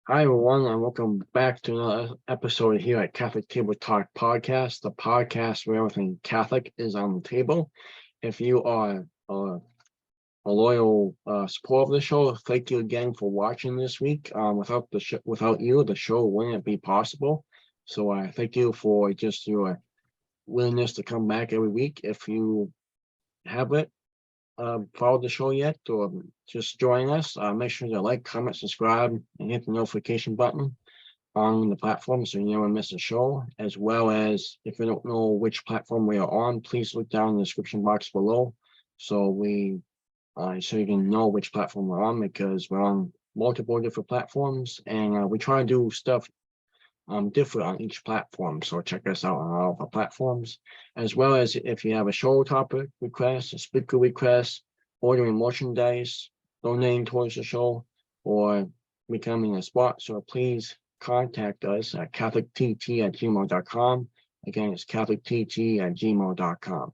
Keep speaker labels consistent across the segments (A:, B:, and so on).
A: Hi, everyone, and welcome back to another episode here at Catholic Table Talk Podcast, the podcast where everything Catholic is on the table. If you are a loyal supporter of the show, thank you again for watching this week. Without you, the show wouldn't be possible. So I thank you for just your willingness to come back every week. If you haven't followed the show yet or just join us, make sure to like, comment, subscribe, and hit the notification button on the platform so you never miss a show. As well as, if you don't know which platform we are on, please look down in the description box below so you can know which platform we're on, because we're on multiple different platforms, and we try to do stuff different on each platform. So check us out on all of our platforms, as well as if you have a show topic request, a speaker request, ordering merchandise, donating towards the show, or becoming a sponsor, please contact us at catholictt@gmail.com. Again, it's catholictt@gmail.com.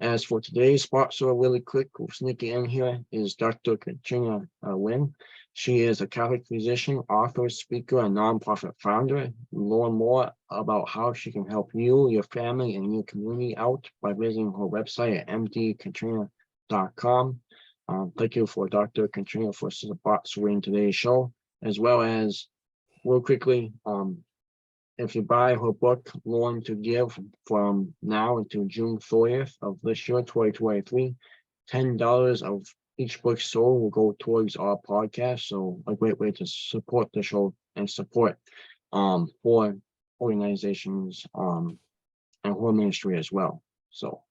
A: As for today's sponsor, really quick, we'll sneak it in here, is Dr. Katrina Wynn. She is a Catholic physician, author, speaker, and nonprofit founder. Learn more about how she can help you, your family, and your community out by visiting her website at mdkatrina.com. Thank you for Dr. Katrina for sponsoring today's show, as well as, real quickly, if you buy her book, Learn to Give, from now until June 30th of this year, 2023, $10 of each book sold will go towards our podcast. So a great way to support the show and support for organizations and her ministry as well. So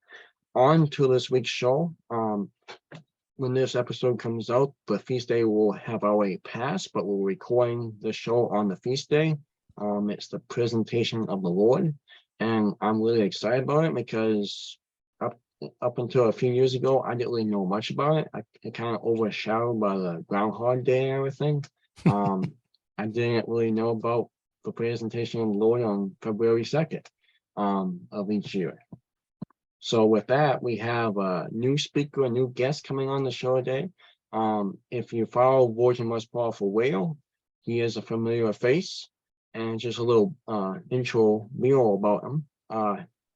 A: on to this week's show. When this episode comes out, the feast day will have already passed, but we're recording the show on the feast day. It's the presentation of the Lord, and I'm really excited about it because up until a few years ago, I didn't really know much about it. It kind of overshadowed by the Groundhog Day and everything. I didn't really know about the presentation of the Lord on February 2nd of each year. So with that, we have a new speaker, a new guest coming on the show today. If you follow Virgin Most Powerful Whale, he is a familiar face. And just a little intro video about him.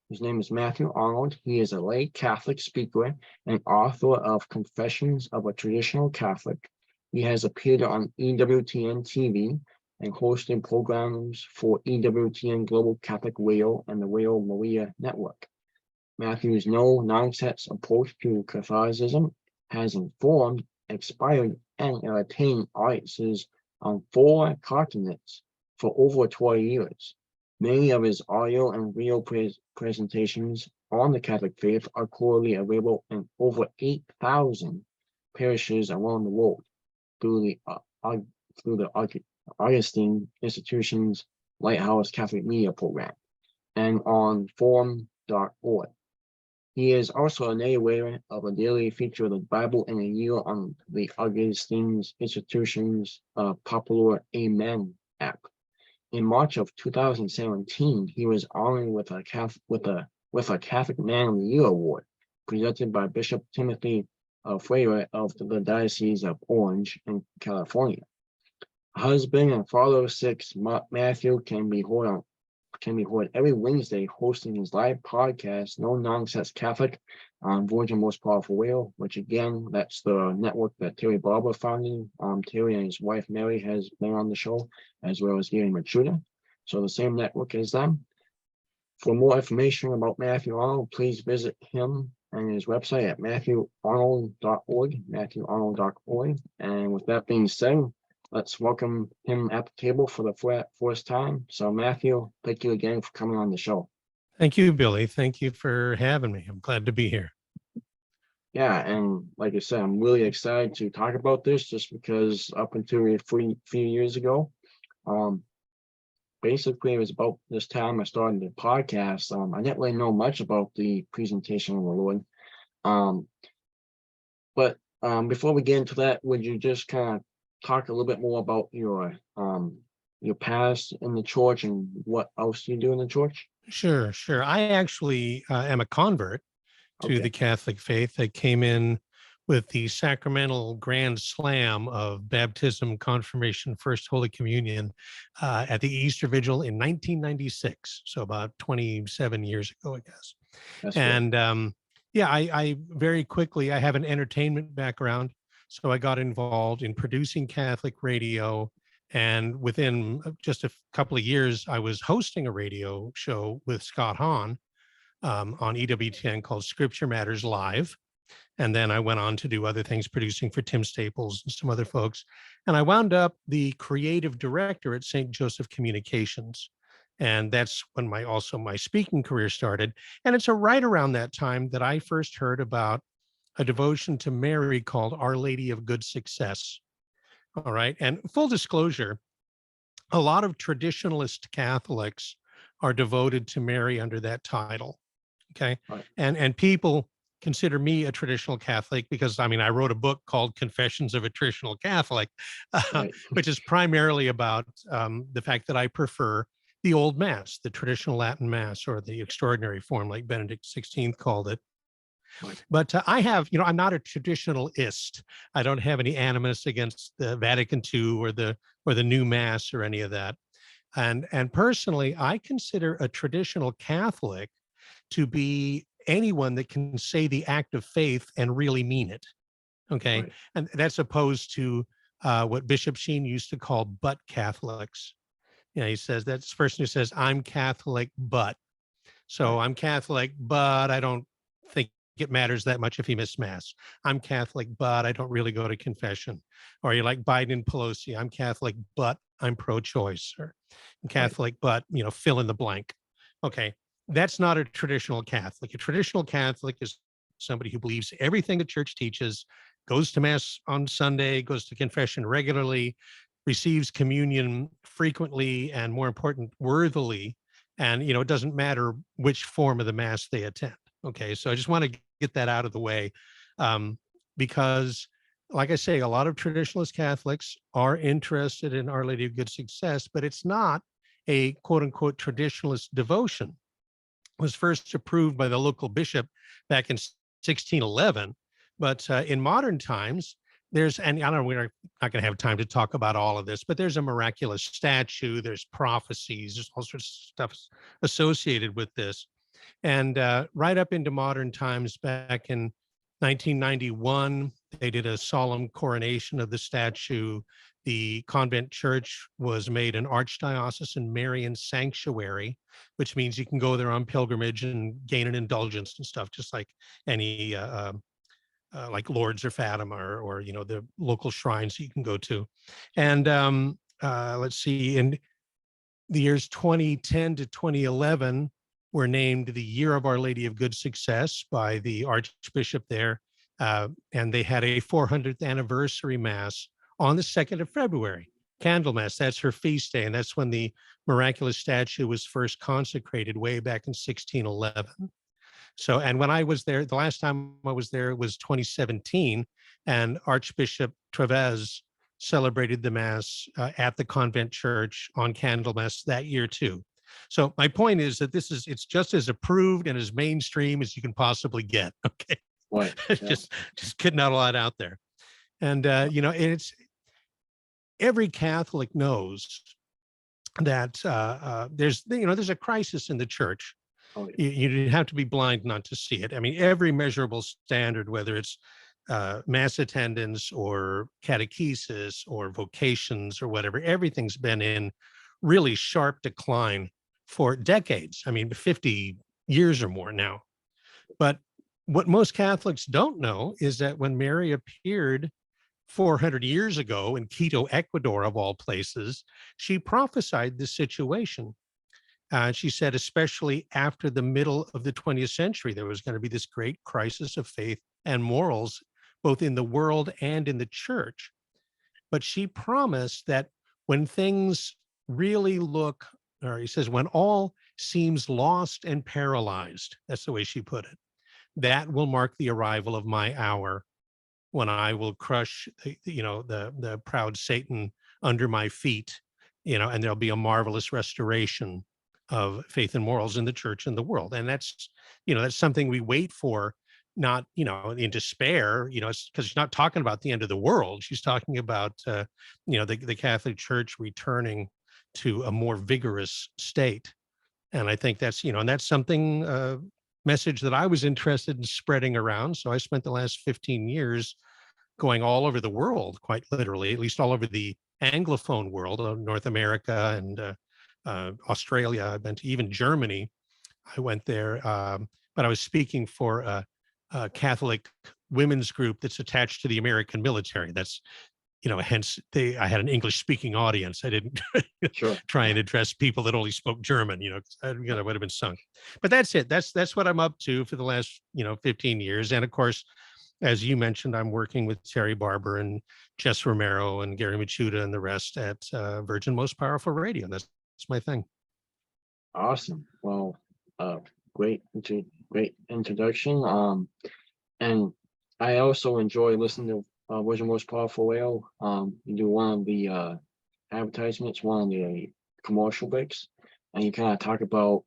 A: His name is Mathew Arnold. He is a lay Catholic speaker and author of Confessions of a Traditional Catholic. He has appeared on EWTN TV and hosted programs for EWTN Global Catholic Radio and the Radio Maria Network. Matthew's no-nonsense approach to Catholicism has informed, inspired, and entertained audiences on 4 continents for over 20 years. Many of his audio and video presentations on the Catholic faith are currently available in over 8,000 parishes around the world through the Augustine Institution's Lighthouse Catholic Media Program and on forum.org. He is also a narrator of a daily feature of the Bible in a Year on the Augustine Institution's popular Amen app. In March of 2017, he was honored with a Catholic Man of the Year award, presented by Bishop Timothy Freire of the Diocese of Orange in California. Husband and father of 6, Matthew can be heard every Wednesday hosting his live podcast, No Nonsense Catholic, on Virgin Most Powerful Whale, which again, that's the network that Terry Barber founded. Terry and his wife Mary has been on the show, as well as Gary Machuda. So the same network as them. For more information about Mathew Arnold, please visit him and his website at mathewarnold.org, mathewarnold.org. And with that being said, let's welcome him at the table for the first time. So Mathew, thank you again for coming on the show.
B: Thank you, Billy. Thank you for having me. I'm glad to be here.
A: Yeah, and like I said, I'm really excited to talk about this just because up until a few years ago, basically it was about this time I started the podcast. I didn't really know much about the presentation of the Lord. But before we get into that, would you just kind of talk a little bit more about your past in the church and what else you do in the church?
B: Sure. I actually am a convert to the Catholic faith. I came in with the sacramental grand slam of baptism, confirmation, first Holy Communion at the Easter Vigil in 1996. So about 27 years ago, I guess.
A: That's great.
B: And yeah, I very quickly, I have an entertainment background. So I got involved in producing Catholic radio. And within just a couple of years, I was hosting a radio show with Scott Hahn on EWTN called Scripture Matters Live. And then I went on to do other things, producing for Tim Staples and some other folks. And I wound up the creative director at St. Joseph Communications. And that's when my speaking career started. And it's right around that time that I first heard about a devotion to Mary called Our Lady of Good Success. All right. And full disclosure, a lot of traditionalist Catholics are devoted to Mary under that title. Okay.
A: Right.
B: And people consider me a traditional Catholic because, I mean, I wrote a book called Confessions of a Traditional Catholic,
A: Right.
B: which is primarily about the fact that I prefer the old Mass, the traditional Latin Mass, or the extraordinary form, like Benedict XVI called it.
A: Right.
B: But I have, I'm not a traditionalist. I don't have any animus against the Vatican II or the new Mass or any of that. And personally, I consider a traditional Catholic to be anyone that can say the act of faith and really mean it. Okay.
A: Right.
B: And that's opposed to what Bishop Sheen used to call but Catholics. He says that's the person who says, I'm Catholic, but. So
A: Right.
B: I'm Catholic, but I don't think it matters that much if you miss Mass. I'm Catholic, but I don't really go to confession. Or you're like Biden and Pelosi. I'm Catholic, but I'm pro-choice. Or I'm Catholic, but, fill in the blank. Okay. That's not a traditional Catholic. A traditional Catholic is somebody who believes everything the church teaches, goes to Mass on Sunday, goes to confession regularly, receives communion frequently, and more important, worthily. And, it doesn't matter which form of the Mass they attend. Okay. So I just want to get that out of the way because, like I say, a lot of traditionalist Catholics are interested in Our Lady of Good Success, but it's not a quote unquote traditionalist devotion. It was first approved by the local bishop back in 1611. But in modern times, and I don't know, we're not going to have time to talk about all of this, but there's a miraculous statue, there's prophecies, there's all sorts of stuff associated with this. And right up into modern times, back in 1991, they did a solemn coronation of the statue. The convent church was made an archdiocesan Marian sanctuary, which means you can go there on pilgrimage and gain an indulgence and stuff, just like any like Lourdes or Fatima or the local shrines you can go to. And let's see, in the years 2010 to 2011 were named the Year of Our Lady of Good Success by the Archbishop there. And they had a 400th anniversary Mass on the 2nd of February, Candlemas. That's her feast day. And that's when the miraculous statue was first consecrated way back in 1611. So, and when I was there, the last time I was there was 2017, and Archbishop Treves celebrated the Mass at the convent church on Candlemas that year too. So my point is that it's just as approved and as mainstream as you can possibly get. Okay.
A: Right. Yeah.
B: just getting out a lot out there. And, it's every Catholic knows that there's a crisis in the church.
A: Oh, yeah.
B: You have to be blind not to see it. I mean, every measurable standard, whether it's Mass attendance or catechesis or vocations or whatever, everything's been in really sharp decline for decades. I mean, 50 years or more now. But what most Catholics don't know is that when Mary appeared 400 years ago in Quito, Ecuador, of all places, she prophesied this situation. She said, especially after the middle of the 20th century, there was going to be this great crisis of faith and morals, both in the world and in the church. But she promised that when things really look, or he says, when all seems lost and paralyzed, that's the way she put it, that will mark the arrival of my hour, when I will crush, the proud Satan under my feet, and there'll be a marvelous restoration of faith and morals in the church and the world. And that's something we wait for not, in despair, it's because she's not talking about the end of the world. She's talking about, the Catholic Church returning to a more vigorous state. And I think that's, and that's something, message that I was interested in spreading around. So I spent the last 15 years going all over the world, quite literally, at least all over the Anglophone world, North America and Australia. I've been to even Germany. I went there, but I was speaking for a Catholic women's group that's attached to the American military. That's, hence I had an English speaking audience. I didn't
A: Sure.
B: try and address people that only spoke German, 'cause I would have been sunk. But that's it. That's what I'm up to for the last, 15 years. And of course, as you mentioned, I'm working with Terry Barber and Jess Romero and Gary Machuda and the rest at Virgin Most Powerful Radio. That's my thing.
A: Awesome. Well, great introduction. And I also enjoy listening to Virgin Most Powerful Radio. You do one of the advertisements, one of the commercial breaks, and you kind of talk about,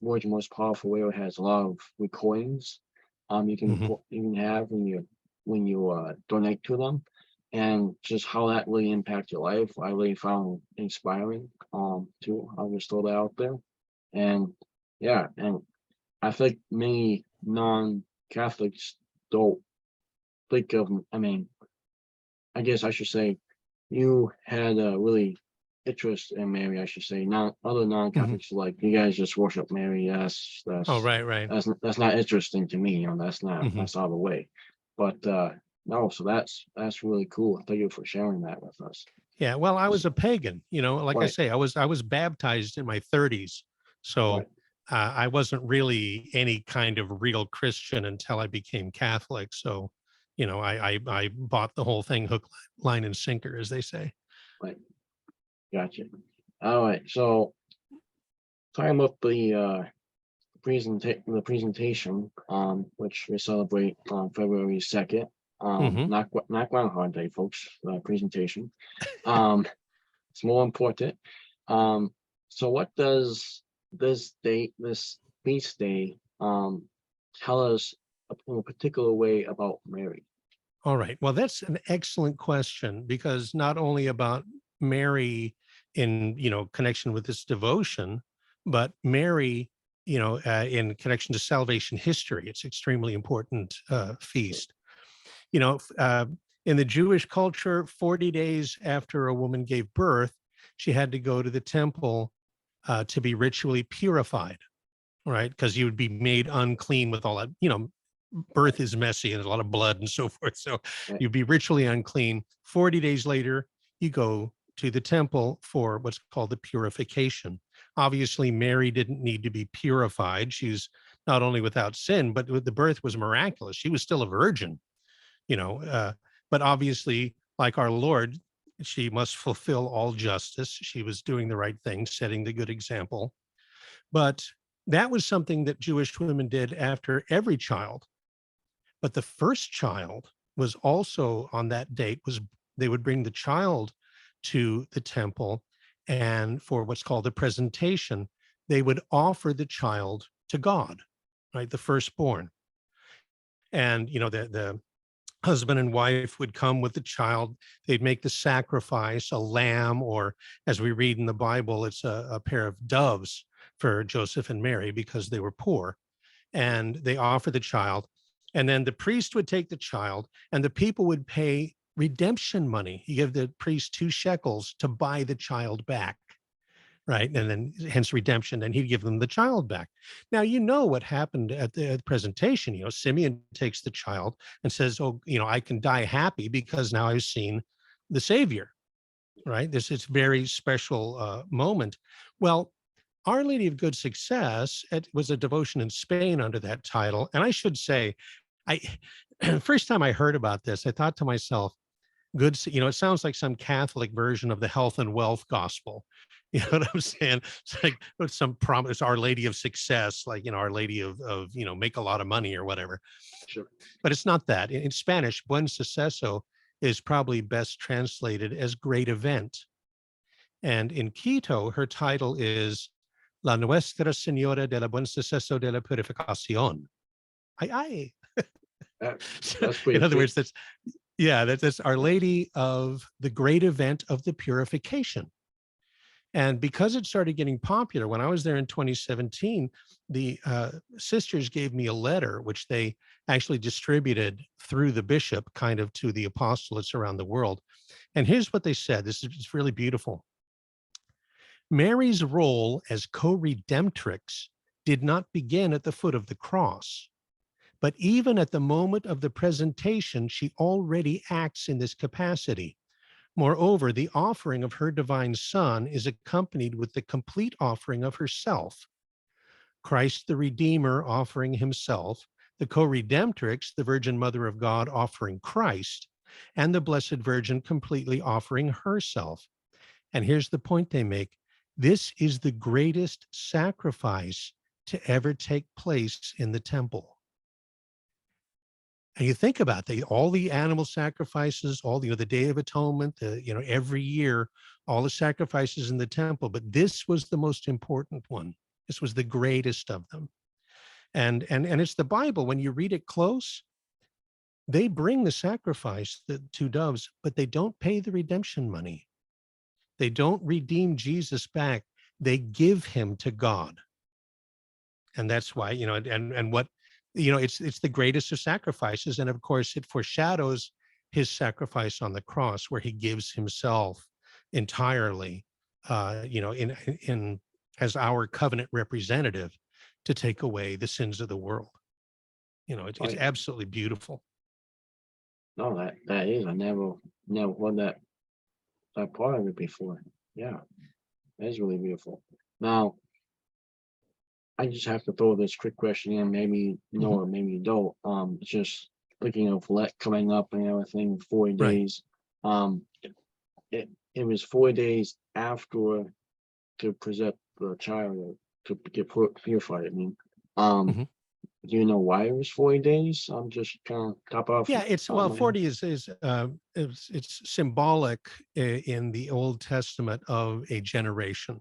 A: Virgin Most Powerful Radio has a lot of recordings. You can have when you donate to them, and just how that really impacts your life. I really found inspiring. Too. I'll just throw that out there, and yeah, and I think many non-Catholics don't think of. I mean, I guess I should say you had a really interest in Mary. I should say, not other non-Catholics like you guys just worship Mary. That's
B: Oh, right.
A: that's not interesting to me. That's not
B: Mhm.
A: that's out of the way. But no, so that's really cool. Thank you for sharing that with us.
B: Yeah, well, I was a pagan, like I
A: Right,
B: say, I was baptized in my 30s. So
A: right,
B: I wasn't really any kind of real Christian until I became Catholic. So, I bought the whole thing hook, line, and sinker, as they say.
A: right. Gotcha. All right. So talking about the presentation, which we celebrate on February 2nd.
B: Hmm.
A: Not Groundhog Day, folks. Presentation. Um, it's more important. So what does this feast day, tell us in a particular way about Mary?
B: All right. Well, that's an excellent question, because not only about Mary in, connection with this devotion, but Mary, in connection to salvation history. It's extremely important feast. You know, f- uh, in the Jewish culture, 40 days after a woman gave birth, she had to go to the temple to be ritually purified, right? Because you would be made unclean with all that, birth is messy and there's a lot of blood and so forth. So
A: Right,
B: you'd be ritually unclean. 40 days later, you go to the temple for what's called the purification. Obviously, Mary didn't need to be purified. She's not only without sin, but the birth was miraculous. She was still a virgin, you know, uh, but obviously, like our Lord, she must fulfill all justice. She was doing the right thing, setting the good example. But that was something that Jewish women did after every child. But the first child was also on that date, was they would bring the child to the temple, and for what's called the presentation, they would offer the child to God, right? The firstborn. And the husband and wife would come with the child. They'd make the sacrifice, a lamb, or as we read in the Bible, it's a pair of doves for Joseph and Mary because they were poor. And they offer the child. And then the priest would take the child, and the people would pay redemption money. You give the priest 2 shekels to buy the child back, right? And then hence redemption, and he'd give them the child back. Now, what happened at the presentation. Simeon takes the child and says, oh, I can die happy because now I've seen the Savior, right? This is very special moment. Well, Our Lady of Good Success, it was a devotion in Spain under that title. And I should say, I first time I heard about this, I thought to myself, it sounds like some Catholic version of the health and wealth gospel. You know what I'm saying? It's like some promise, Our Lady of Success, like, Our Lady of make a lot of money or whatever.
A: sure.
B: But it's not that. In Spanish, Buen Suceso is probably best translated as great event. And in Quito, her title is La Nuestra Señora de la Buen Suceso de la Purificación. Ay, ay.
A: That's pretty
B: In other
A: sweet.
B: words, that's Our Lady of the great event of the purification. And because it started getting popular, when I was there in 2017, the sisters gave me a letter, which they actually distributed through the bishop kind of to the apostolates around the world. And here's what they said. This is really beautiful. Mary's role as co-redemptrix did not begin at the foot of the cross, but even at the moment of the presentation, she already acts in this capacity. Moreover, the offering of her divine Son is accompanied with the complete offering of herself. Christ the Redeemer offering himself, the co-redemptrix, the Virgin Mother of God offering Christ, and the Blessed Virgin completely offering herself. And here's the point they make. This is the greatest sacrifice to ever take place in the temple. And you think about all the animal sacrifices, all the Day of Atonement, every year, all the sacrifices in the temple, but this was the most important one. This was the greatest of them. And it's the Bible. When you read it close, they bring the sacrifice, the two doves, but they don't pay the redemption money. They don't redeem Jesus back. They give him to God. And that's why, and what, it's the greatest of sacrifices. And of course, it foreshadows his sacrifice on the cross, where he gives himself entirely, in as our covenant representative to take away the sins of the world. It's absolutely beautiful.
A: No, that is. I never heard that part of it before. Yeah, that is really beautiful. Now, I just have to throw this quick question in. Maybe you know, or maybe you don't. Just thinking of Lent coming up and everything, 40
B: Right.
A: days. It was 4 days after to present the child to get purified. I mean,
B: Mhm.
A: do you know why it was 40 days? I'm just kind of top off.
B: Yeah, 40 is it's symbolic in the Old Testament of a generation.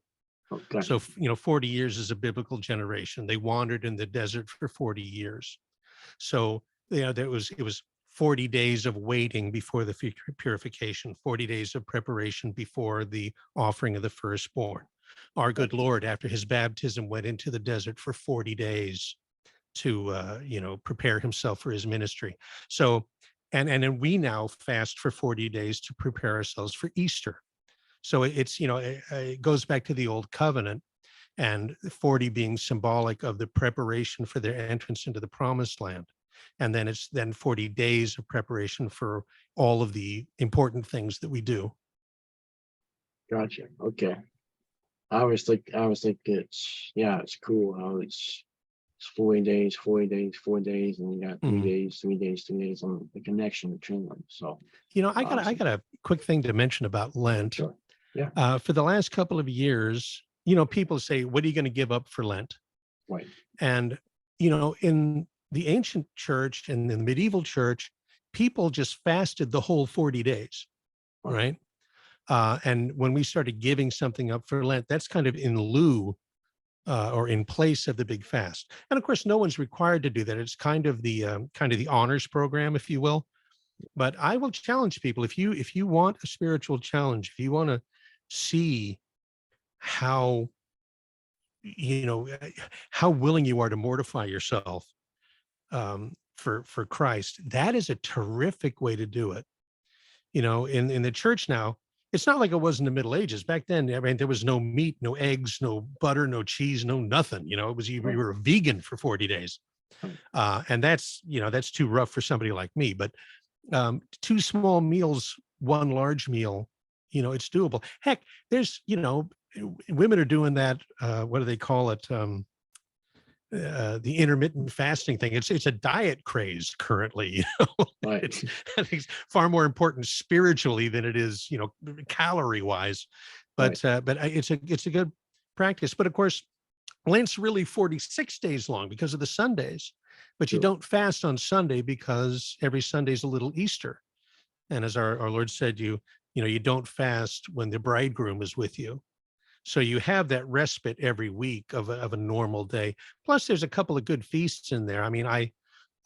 A: Okay.
B: So 40 years is a biblical generation. They wandered in the desert for 40 years. So it was 40 days of waiting before the purification, 40 days of preparation before the offering of the firstborn. Our good Lord, after his baptism, went into the desert for 40 days to prepare himself for his ministry. So and then we now fast for 40 days to prepare ourselves for Easter. So it goes back to the old covenant, and 40 being symbolic of the preparation for their entrance into the promised land. And then it's 40 days of preparation for all of the important things that we do.
A: Gotcha. Okay. I was thinking it's cool how it's 40 days, 40 days, 4 days, and you got 3 days, 3 days, 3 days on the connection between them. So
B: I got a quick thing to mention about Lent.
A: sure. Yeah.
B: For the last couple of years, people say, what are you going to give up for Lent?
A: Right.
B: And, in the ancient church and in the medieval church, people just fasted the whole 40 days, right? And when we started giving something up for Lent, that's kind of in lieu or in place of the big fast. And of course, no one's required to do that. It's kind of the honors program, if you will. But I will challenge people, if you want a spiritual challenge, if you want to see how how willing you are to mortify yourself for Christ, that is a terrific way to do it. In the church now, it's not like it was in the Middle Ages. Back then, I mean, there was no meat, no eggs, no butter, no cheese, no nothing. It was you were a vegan for 40 days, and that's too rough for somebody like me. But 2 small meals, 1 large meal, it's doable. Heck, there's women are doing that. What do they call it? The intermittent fasting thing. It's a diet craze currently.
A: Right.
B: I think it's far more important spiritually than it is, calorie wise. But it's a good practice. But of course, Lent's really 46 days long because of the Sundays. But you don't fast on Sunday because every Sunday is a little Easter. And as our Lord said, you don't fast when the bridegroom is with you. So you have that respite every week of a normal day. Plus, there's a couple of good feasts in there. I mean,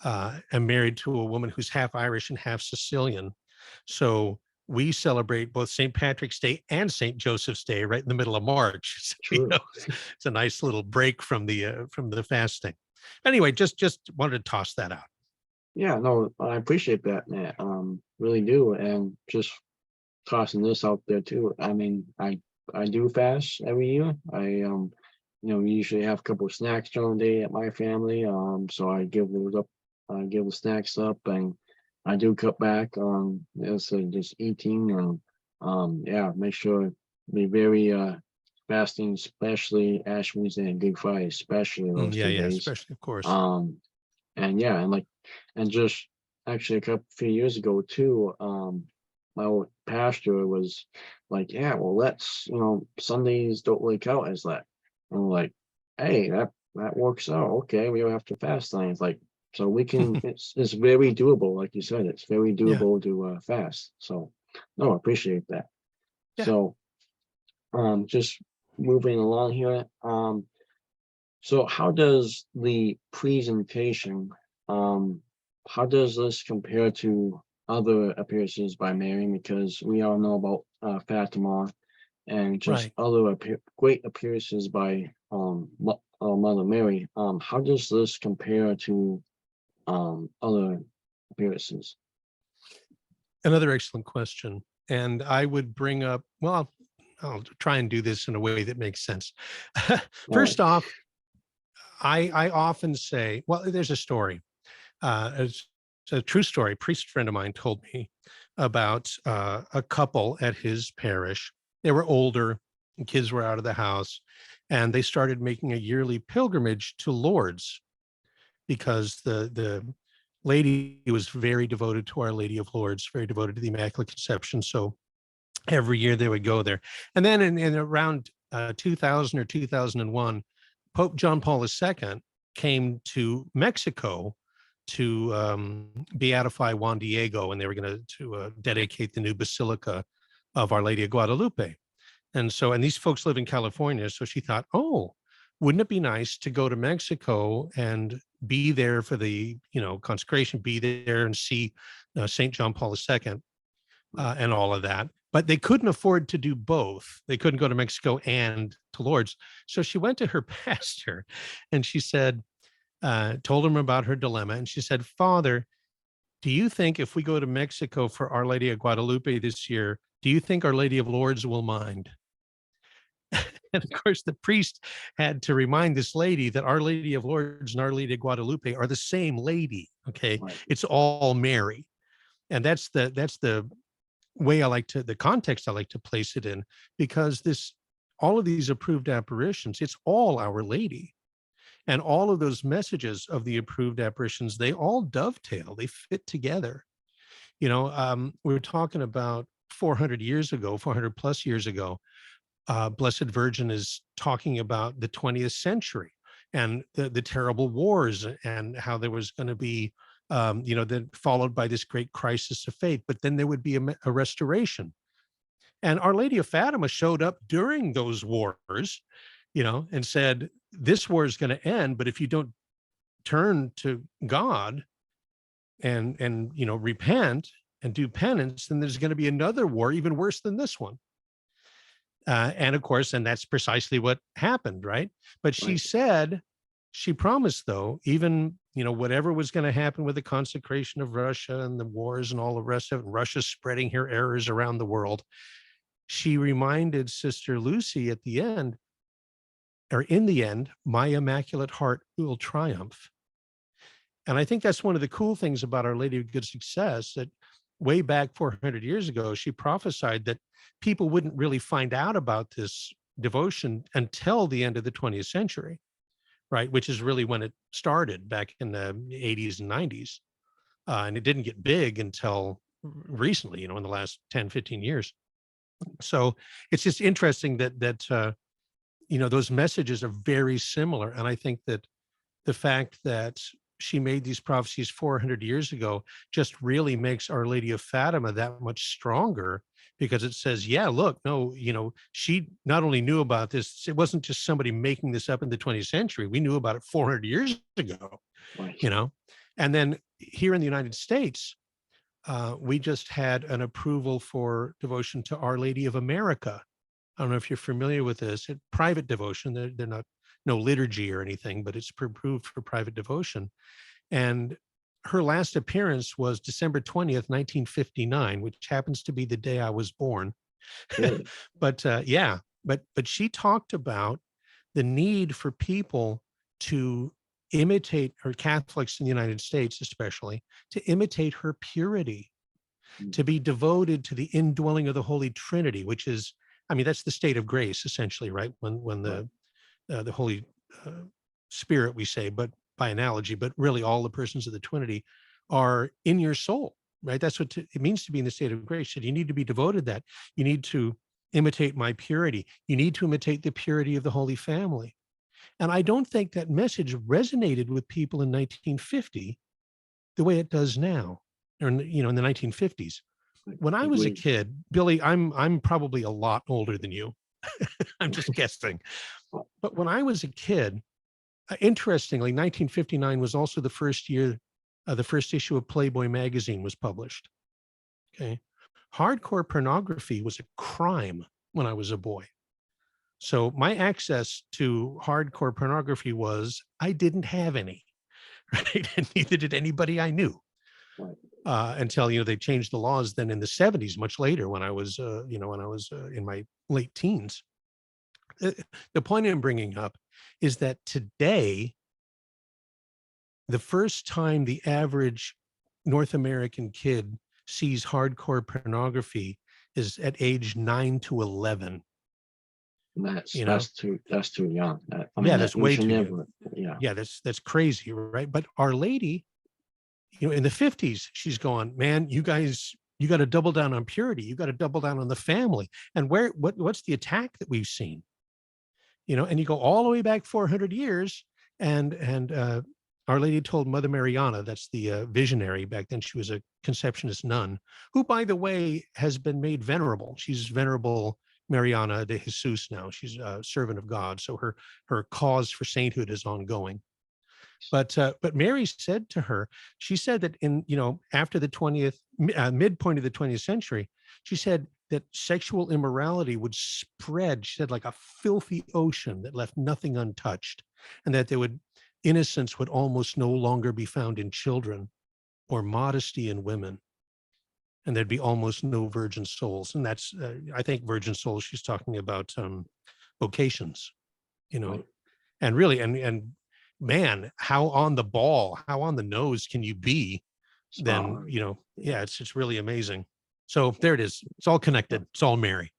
B: am married to a woman who's half Irish and half Sicilian. So we celebrate both St. Patrick's Day and St. Joseph's Day right in the middle of March. So,
A: True.
B: it's a nice little break from the fasting. Anyway, just wanted to toss that out.
A: Yeah, no, I appreciate that, Matt. Really do. And just tossing this out there too. I mean, I do fast every year. We usually have a couple of snacks during the day at my family. So I give those up, I give the snacks up, and I do cut back on just eating, and yeah, make sure be very fasting, especially Ash Wednesday and Good Friday, especially those
B: Yeah,
A: 2 days.
B: especially, of course.
A: And yeah, and just actually a few years ago too, my old pastor was like, yeah, well, let's, Sundays don't really count as that. And we're like, hey, that works out. Okay, we don't have to fast on it. It's like, so we can, it's very doable. Like you said, it's very
B: Yeah.
A: doable to fast. So no, I appreciate that.
B: Yeah.
A: So just moving along here. So how does the presentation, how does this compare to other appearances by Mary? Because we all know about Fatima and just
B: Right.
A: other great appearances by Mother Mary. How does this compare to other appearances?
B: Another excellent question. And I would bring up, well, I'll try and do this in a way that makes sense. First off, I often say, well, there's a story. It's a true story. A priest friend of mine told me about a couple at his parish. They were older, and kids were out of the house, and they started making a yearly pilgrimage to Lourdes because the lady was very devoted to Our Lady of Lourdes, very devoted to the Immaculate Conception. So every year they would go there. And then in around 2000 or 2001, Pope John Paul II came to Mexico to beatify Juan Diego, and they were going to dedicate the new Basilica of Our Lady of Guadalupe. And these folks live in California. So she thought, oh, wouldn't it be nice to go to Mexico and be there for the, consecration, be there and see St. John Paul II and all of that. But they couldn't afford to do both. They couldn't go to Mexico and to Lourdes. So she went to her pastor and she said, told him about her dilemma. And she said, Father, do you think if we go to Mexico for Our Lady of Guadalupe this year, do you think Our Lady of Lourdes will mind? And of course, the priest had to remind this lady that Our Lady of Lourdes and Our Lady of Guadalupe are the same lady. Okay.
A: Right.
B: It's all Mary. And that's the way the context I like to place it in, because all of these approved apparitions, it's all Our Lady. And all of those messages of the approved apparitions, they all dovetail, they fit together. We were talking about 400 plus years ago, Blessed Virgin is talking about the 20th century and the terrible wars and how there was going to be, then followed by this great crisis of faith, but then there would be a restoration. And Our Lady of Fatima showed up during those wars, and said, this war is going to end, but if you don't turn to God and repent and do penance, then there's going to be another war even worse than this one. And of course, and that's precisely what happened, right? But she said, she promised, though, even, whatever was going to happen with the consecration of Russia and the wars and all the rest of it, Russia spreading her errors around the world, she reminded Sister Lucy at the end, or in the end, my Immaculate Heart will triumph. And I think that's one of the cool things about Our Lady of Good Success, that way back 400 years ago, she prophesied that people wouldn't really find out about this devotion until the end of the 20th century, right? Which is really when it started back in the 80s and 90s. And it didn't get big until recently, in the last 10, 15 years. So it's just interesting that those messages are very similar. And I think that the fact that she made these prophecies 400 years ago just really makes Our Lady of Fatima that much stronger, because it says, yeah, look, no, she not only knew about this, it wasn't just somebody making this up in the 20th century. We knew about it 400 years ago,
A: Right.
B: And then here in the United States, we just had an approval for devotion to Our Lady of America. I don't know if you're familiar with this. It's private devotion. They're not no liturgy or anything, but it's approved for private devotion. And her last appearance was December 20th, 1959, which happens to be the day I was born.
A: Really?
B: But yeah, but she talked about the need for people to imitate, or Catholics in the United States especially, to imitate her purity, to be devoted to the indwelling of the Holy Trinity, which is, I mean, that's the state of grace essentially, right? When the Holy Spirit, we say, but by analogy, but really all the persons of the Trinity are in your soul, right? That's what it means to be in the state of grace. So you need to be devoted to that. You need to imitate my purity. You need to imitate the purity of the Holy Family. And I don't think that message resonated with people in 1950 the way it does now, or in the 1950s. When I was a kid, Billy, I'm probably a lot older than you. I'm just guessing. But when I was a kid, interestingly, 1959 was also the first year, the first issue of Playboy magazine was published. Okay. Hardcore pornography was a crime when I was a boy. So my access to hardcore pornography was, I didn't have any, right? And neither did anybody I knew. Until, they changed the laws then in the 70s, much later when I was, in my late teens. The point I'm bringing up is that today, the first time the average North American kid sees hardcore pornography is at age 9 to 11.
A: That's too young.
B: That's way too young.
A: Yeah.
B: Yeah, that's crazy, right? But Our Lady, in the 50s, she's going, man, you guys, you got to double down on purity. You got to double down on the family. And what's the attack that we've seen? And you go all the way back 400 years, and Our Lady told Mother Mariana, that's the visionary back then. She was a Conceptionist nun, who, by the way, has been made venerable. She's Venerable Mariana de Jesus now. She's a servant of God, so her cause for sainthood is ongoing. But Mary said to her, she said that after the midpoint of the 20th century, she said that sexual immorality would spread, she said, like a filthy ocean that left nothing untouched, and that innocence would almost no longer be found in children, or modesty in women, and there'd be almost no virgin souls. And that's, I think virgin souls, she's talking about vocations,
A: Right.
B: and really, and man, how on the ball, how on the nose can you be then, yeah, it's really amazing. So there it is. It's all connected. It's all Mary.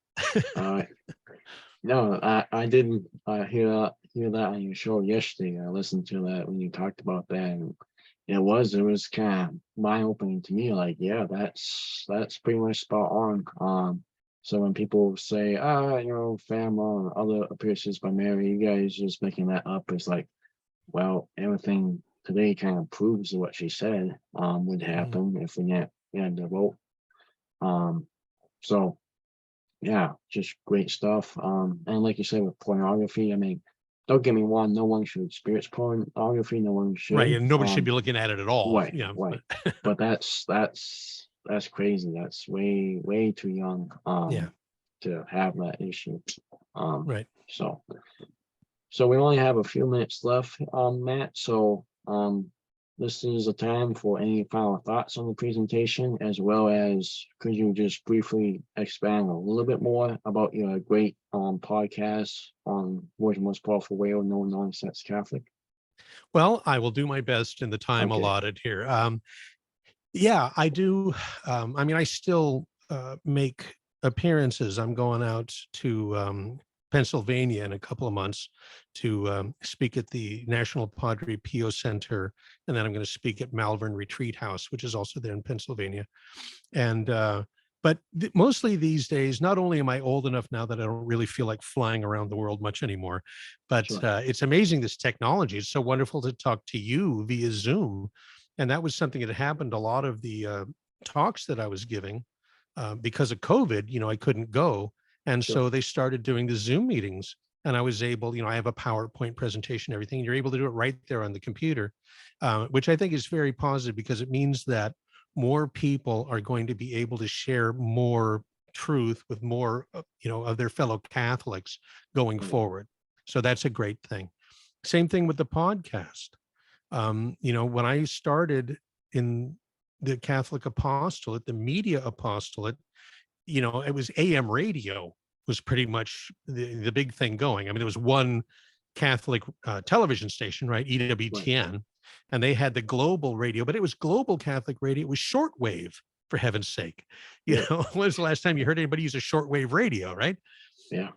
A: No, I didn't hear that on your show yesterday. I listened to that when you talked about that, and it was kind of mind-opening to me. Like, yeah, that's pretty much spot on. So when people say, family and other appearances by Mary, you guys just making that up, it's like, well, everything today kind of proves what she said would happen if we had the vote. So yeah, just great stuff. And like you said, with pornography, I mean, don't get me wrong, no one should experience pornography, no one should.
B: Right, and nobody should be looking at it at all.
A: Right, right. But that's crazy. That's way too young to have that issue.
B: Right.
A: So we only have a few minutes left, Matt. So this is a time for any final thoughts on the presentation, as well as could you just briefly expand a little bit more about your great podcast on World's Most Powerful Way of No Nonsense Catholic?
B: Well, I will do my best in the time allotted here. Yeah, I do. I mean, I still make appearances. I'm going out to Pennsylvania in a couple of months to speak at the National Padre Pio Center, and then I'm going to speak at Malvern Retreat House, which is also there in Pennsylvania. And but mostly these days, not only am I old enough now that I don't really feel like flying around the world much anymore, but it's amazing, this technology. It's so wonderful to talk to you via Zoom. And that was something that happened a lot of the talks that I was giving because of COVID, I couldn't go. And so they started doing the Zoom meetings. And I was able, I have a PowerPoint presentation, everything. You're able to do it right there on the computer, which I think is very positive because it means that more people are going to be able to share more truth with more, of their fellow Catholics going
A: Right.
B: forward. So that's a great thing. Same thing with the podcast. When I started in the Catholic apostolate, the media apostolate, it was AM radio was pretty much the big thing going. I mean, there was one Catholic television station, right?
A: Right.
B: EWTN, and they had the global radio, but it was global Catholic radio. It was shortwave, for heaven's sake.
A: Yeah.
B: When was the last time you heard anybody use a shortwave radio, right?
A: Yeah.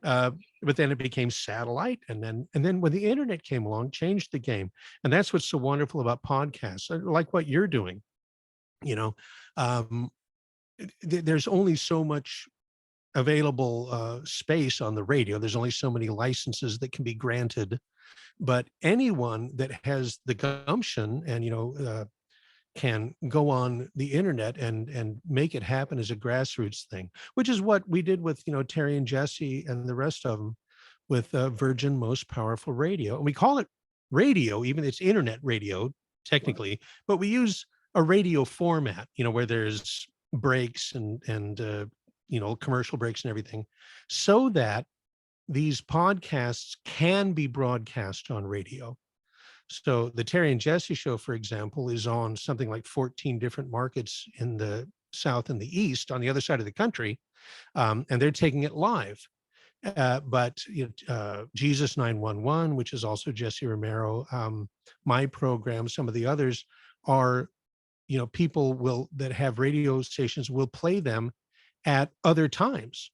B: But then it became satellite, and then when the internet came along, changed the game. And that's what's so wonderful about podcasts, like what you're doing. Um, there's only so much available space on the radio. There's only so many licenses that can be granted, but anyone that has the gumption and can go on the internet and make it happen as a grassroots thing, which is what we did with Terry and Jesse and the rest of them with Virgin Most Powerful Radio. And we call it radio, even it's internet radio technically, but we use a radio format, where there's breaks and commercial breaks and everything, so that these podcasts can be broadcast on radio. So the Terry and Jesse show, for example, is on something like 14 different markets in the South and the East on the other side of the country, and they're taking it live. But Jesus 911, which is also Jesse Romero, my program, some of the others are, people that have radio stations will play them at other times,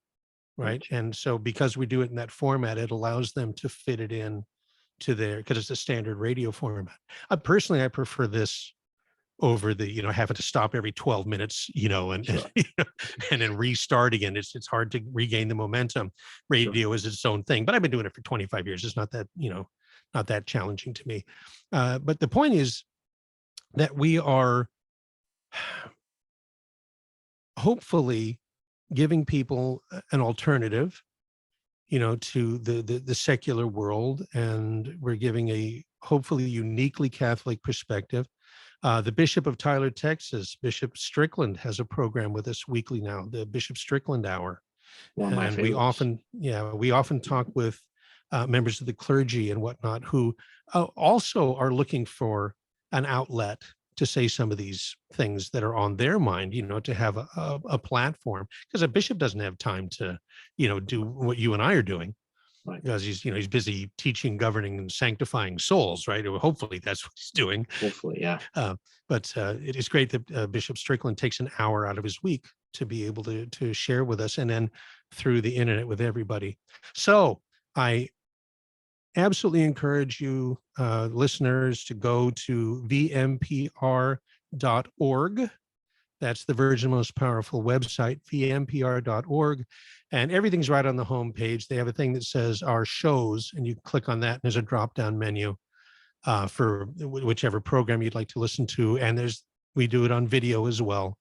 B: right? And so because we do it in that format, it allows them to fit it in to their, because it's a standard radio format. Personally, I prefer this over the, having to stop every 12 minutes, and
A: Sure.
B: and then restart again. It's hard to regain the momentum. Radio is its own thing, but I've been doing it for 25 years. It's not that, not that challenging to me. But the point is that we are hopefully giving people an alternative, to the secular world, and we're giving a hopefully uniquely Catholic perspective. The Bishop of Tyler, Texas, Bishop Strickland, has a program with us weekly now, the Bishop Strickland Hour.
A: One of my
B: And
A: favorites.
B: we often talk with members of the clergy and whatnot who also are looking for an outlet to say some of these things that are on their mind, to have a platform, because a bishop doesn't have time to, do what you and I are doing,
A: Right.
B: because he's busy teaching, governing, and sanctifying souls, right? Or hopefully that's what he's doing.
A: Hopefully, yeah.
B: But it is great that Bishop Strickland takes an hour out of his week to be able to share with us, and then through the internet with everybody. So I absolutely encourage you, listeners, to go to vmpr.org. That's the Virgin Most Powerful website, vmpr.org. And everything's right on the homepage. They have a thing that says our shows, and you click on that, and there's a drop-down menu for whichever program you'd like to listen to. And we do it on video as well.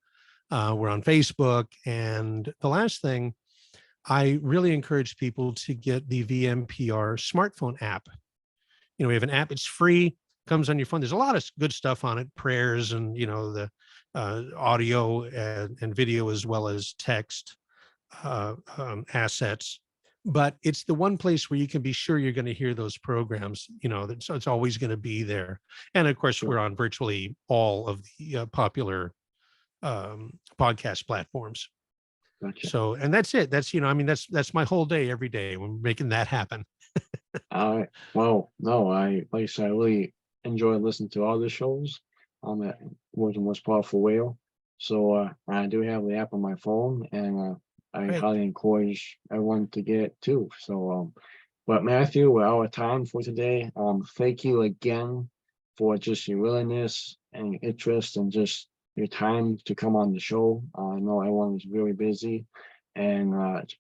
B: We're on Facebook. And the last thing, I really encourage people to get the VMPR smartphone app. We have an app, it's free, comes on your phone. There's a lot of good stuff on it, prayers and, the audio and video, as well as text assets. But it's the one place where you can be sure you're going to hear those programs, so it's always going to be there. And of course, we're on virtually all of the popular podcast platforms.
A: Gotcha.
B: So, and that's it. That's, that's my whole day, every day. We're making that happen.
A: All right. Well, no, I really enjoy listening to all the shows on that World's Most Powerful Whale. So I do have the app on my phone, and I highly encourage everyone to get it too. So, but Matthew, we're out of time for today. Thank you again for just your willingness and your interest and just your time to come on the show. I know everyone is really busy, and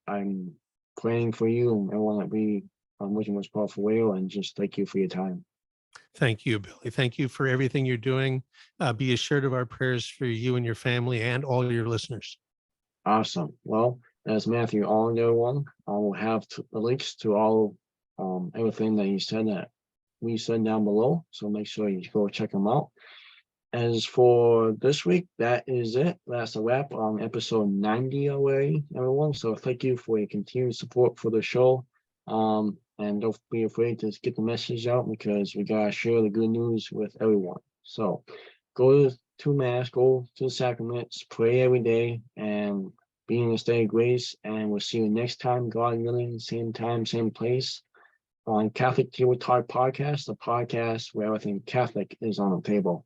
A: I'm praying for you and everyone that we World's Most Powerful Whale, and just thank you for your time.
B: Thank you, Billy. Thank you for everything you're doing. Be assured of our prayers for you and your family and all your listeners.
A: Awesome. Well, as Mathew Arnold, everyone, I will have the links to all everything that he said that we said down below. So make sure you go check them out. As for this week, that is it. That's a wrap on episode 90 already, everyone. So thank you for your continued support for the show. And don't be afraid to get the message out, because we gotta share the good news with everyone. So go to Mass, go to the sacraments, pray every day, and be in a state of grace. And we'll see you next time, God willing, same time, same place, on Catholic Table Talk Podcast, the podcast where everything Catholic is on the table.